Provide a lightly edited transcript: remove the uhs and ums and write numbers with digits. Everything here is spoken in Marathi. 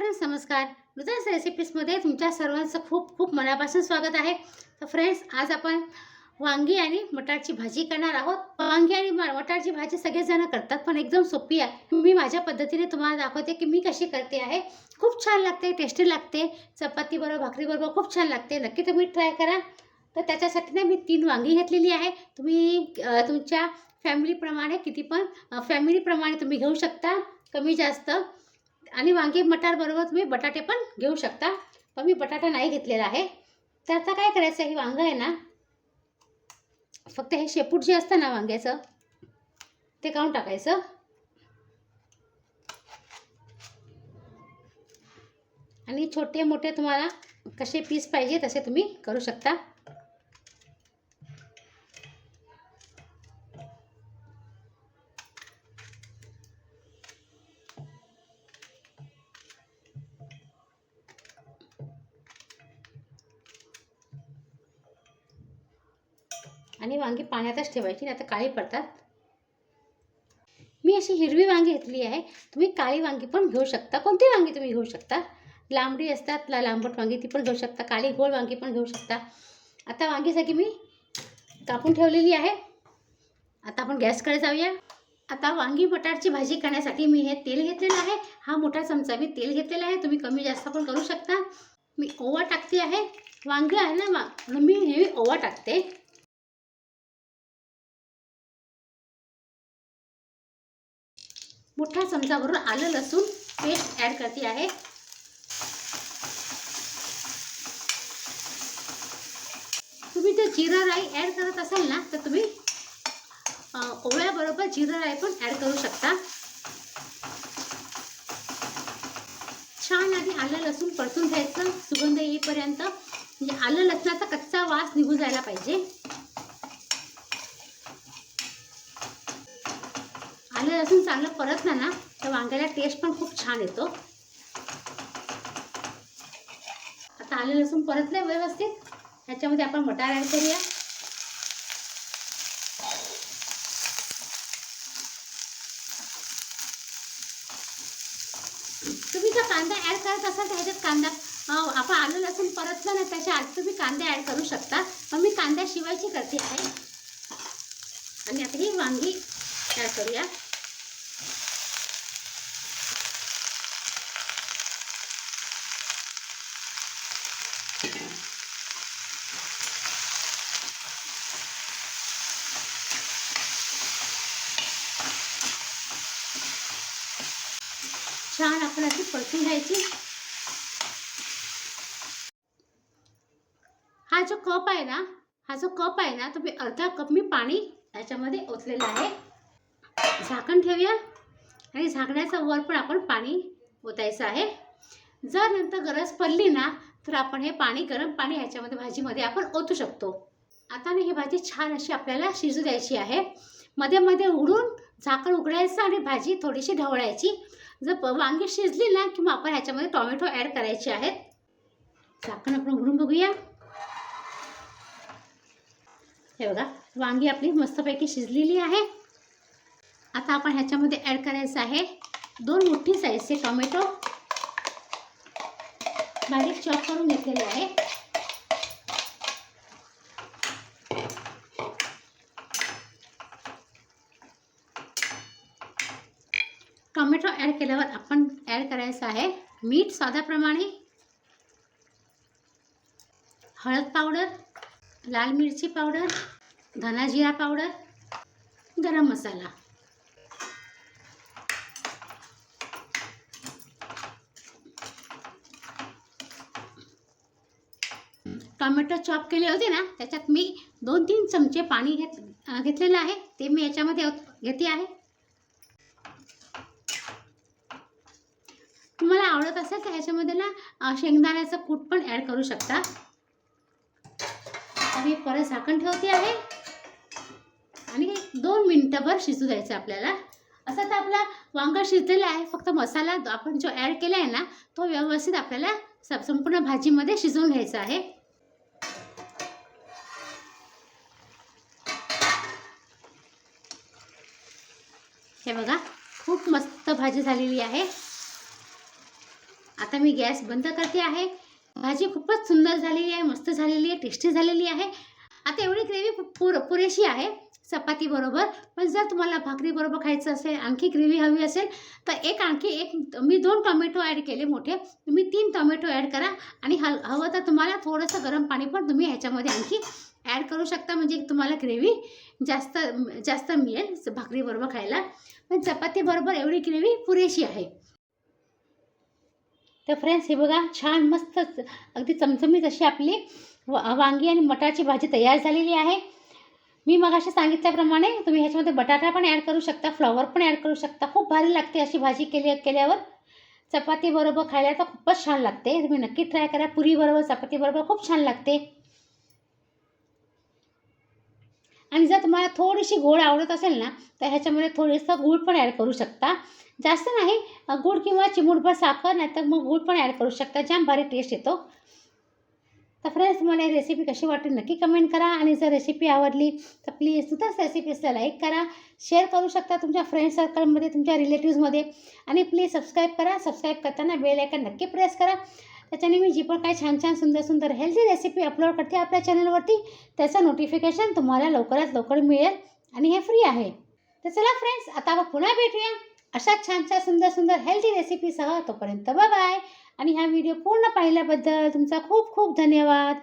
फ्रेंड्स, नमस्कार. नूतन रेसिपीजमध्ये तुमच्या सर्वांचं खूप खूप मनापासून स्वागत आहे. तर फ्रेंड्स, आज आपण वांगी आणि मटारची भाजी करणार आहोत. वांगी आणि मटारची भाजी सगळेजण करतात, पण एकदम सोपी आहे. मी माझ्या पद्धतीने तुम्हाला दाखवते की मी कशी करते आहे. खूप छान लागते, टेस्टी लागते. चपातीबरोबर, भाकरीबरोबर खूप छान लागते. नक्की तुम्ही ट्राय करा. तर त्याच्यासाठी ना मी 3 वांगी घेतलेली आहे. तुम्ही तुमच्या फॅमिलीप्रमाणे तुम्ही घेऊ शकता, कमी जास्त. आणि वांगी मटारबरोबर तुम्ही बटाटे पण घेऊ शकता, पण मी बटाटा नाही घेतलेला आहे. तर आता काय करायचं, हे वांगं आहे ना, फक्त हे शेपूट जे असतं ना वांग्याचं, ते काढून टाकायचं. आणि छोटे मोठे तुम्हाला कसे पीस पाहिजे तसे तुम्ही करू शकता. आणि वांगी पाण्यातच ठेवायची, नाही तर काळी पडतात. मी अशी हिरवी वांगी घेतली आहे. तुम्ही काळी वांगी पण घेऊ शकता, कोणती वांगी तुम्ही घेऊ शकता. लांबडी असतात, लांबट वांगी ती पण घेऊ शकता, काळी गोल वांगी पण घेऊ शकता. आता वांगी सगळी मी कापून ठेवलेली आहे. आता आपण गॅसकडे जाऊया. आता वांगी मटारची भाजी करण्यासाठी मी हे तेल घेतलेलं आहे. हा मोठा चमचा मी तेल घेतलेला आहे. तुम्ही कमी जास्त पण करू शकता. मी ओवा टाकते आहे. वांगी आहे ना, मी हे ओवा टाकते. मोठा चमचा भरून आलं लसूण पेस्ट ॲड करते आहे. तुम्ही जर जिरा राई ॲड करत असाल ना, तर तुम्ही ओव्याबरोबर जिरा राई पण ॲड करू शकता. छान आधी आलं लसूण परतून घ्यायचं, सुगंध येईपर्यंत. म्हणजे आलं लसणाचा कच्चा वास निघून जायला पाहिजे. आलं लसूण चांगलं परतलं ना, तर वांग्याला टेस्ट पण खूप छान येतो. आता आलं लसूण परतलंय व्यवस्थित. ह्याच्यामध्ये आपण मटार ॲड करूया. तुम्ही जर कांदा ॲड करत असाल तर ह्याच्यात कांदा आपण आलं लसूण परतलं ना, त्याच्या आधी तुम्ही कांदे ॲड करू शकता, पण मी कांद्याशिवायची करते आहे. आणि आता ही वांगी ॲड करूया. छान आपण अशी परतून घ्यायची. हा जो कप आहे ना, तुम्ही अर्धा कप मी पाणी याच्यामध्ये ओतलेलं आहे. झाकण ठेवूया आणि झाकण्याचा वर पण आपण पाणी ओतायचं आहे. जर नंतर गरज पडली ना, तर आपण हे पाणी, गरम पाणी ह्याच्यामध्ये भाजीमध्ये आपण ओतू शकतो. आता ना ही भाजी छान अशी आपल्याला शिजू द्यायची आहे. मध्ये मध्ये उघडून झाकण उघडायचं आणि भाजी थोडीशी ढवळायची. जर वांगी शिजली ना, की मग आपण ह्याच्यामध्ये टोमॅटो ॲड करायचे आहेत. झाकण आपण उघडून बघूया. हे बघा, वांगी आपली मस्तपैकी शिजलेली आहे. आता आपण ह्याच्यामध्ये ॲड करायचं आहे 2 मोठी साईजचे टोमॅटो बारीक चॉप करून घेतलेले आहे. टोमॅटो ॲड केल्यावर आपण ॲड करायचं आहे मीठ स्वादाप्रमाणे, हळद पावडर, लाल मिरची पावडर, धना जिरा पावडर, गरम मसाला. टोमॅटो चॉप केले होते ना, त्याच्यात मी 2-3 चमचे पाणी घेतलेलं आहे. ते मी याच्यामध्ये घेते आहे. तुम्हाला आवडत असेल तर ह्याच्यामध्ये ना शेंगदाण्याचं कूट पण ॲड करू शकता. आणि परत झाकण ठेवते आहे आणि 2 मिनिटभर शिजू द्यायचं आपल्याला. असं तर आपला वांग शिजलेलं आहे. फक्त मसाला आपण जो ॲड केला आहे ना, तो व्यवस्थित आपल्याला संपूर्ण भाजीमध्ये शिजवून घ्यायचा आहे. हे बघा, खूप मस्त भाजी झालेली आहे. आता मी गॅस बंद करते आहे. भाजी खूपच सुंदर झालेली आहे, मस्त झालेली आहे, टेस्टी झालेली आहे. आता एवढी ग्रेव्ही पुरेशी आहे चपातीबरोबर. पण जर तुम्हाला भाकरीबरोबर खायचं असेल, आणखी ग्रेव्ही हवी असेल, तर आणखी एक मी 2 टोमॅटो ॲड केले मोठे. तुम्ही 3 टोमॅटो ॲड करा आणि हवं तर तुम्हाला थोडंसं गरम पाणी पण तुम्ही ह्याच्यामध्ये आणखी ॲड करू शकता, म्हणजे तुम्हाला ग्रेव्ही जास्त जास्त मिळेल भाकरीबरोबर खायला. पण चपातीबरोबर एवढी ग्रेव्ही पुरेशी आहे. तर फ्रेंड्स, हे बघा छान मस्त अगदी चमचमीत अशी आपली वांगी आणि मटारची भाजी तयार झालेली आहे. मी मगाशी सांगितल्याप्रमाणे तुम्ही ह्याच्यामध्ये बटाटा पण ॲड करू शकता, फ्लॉवर पण ॲड करू शकता. खूप भारी लागते अशी भाजी केल्यावर. चपातीबरोबर खायला तर खूपच छान लागते. तुम्ही नक्की ट्राय करा. पुरीबरोबर, चपातीबरोबर खूप छान लागते. आणि जर तुम्हाला थोडीशी गोड आवडत असेल ना, तर ह्याच्यामध्ये थोडंसं गूळ पण ॲड करू शकता. जास्त नाही, गूळ किंवा चिमूटभर साखर, नाहीतर मग गूळ पण ॲड करू शकता. जाम भारी टेस्ट येतो. तर फ्रेंड्स, मला ही रेसिपी कशी वाटली नक्की कमेंट करा. आणि जर रेसिपी आवडली तर प्लीज तुमच्याच रेसिपीजला लाईक करा, शेअर करू शकता तुमच्या फ्रेंड सर्कलमध्ये, तुमच्या रिलेटिव्समध्ये. आणि प्लीज सबस्क्राईब करा. सबस्क्राईब करताना बेल आयकन नक्की प्रेस करा. त्याच्याने मी जी पण काही छान छान सुंदर सुंदर हेल्दी रेसिपी अपलोड करते आपल्या चॅनलवरती, त्याचं नोटिफिकेशन तुम्हाला लवकरात लवकर मिळेल. आणि हे फ्री आहे. तर चला फ्रेंड्स, आता आपण पुन्हा भेटूया अशाच छान छान सुंदर सुंदर हेल्दी रेसिपीसह. तोपर्यंत बाय बाय. आणि हा व्हिडिओ पूर्ण पाहिल्याबद्दल तुमचा खूप खूप धन्यवाद.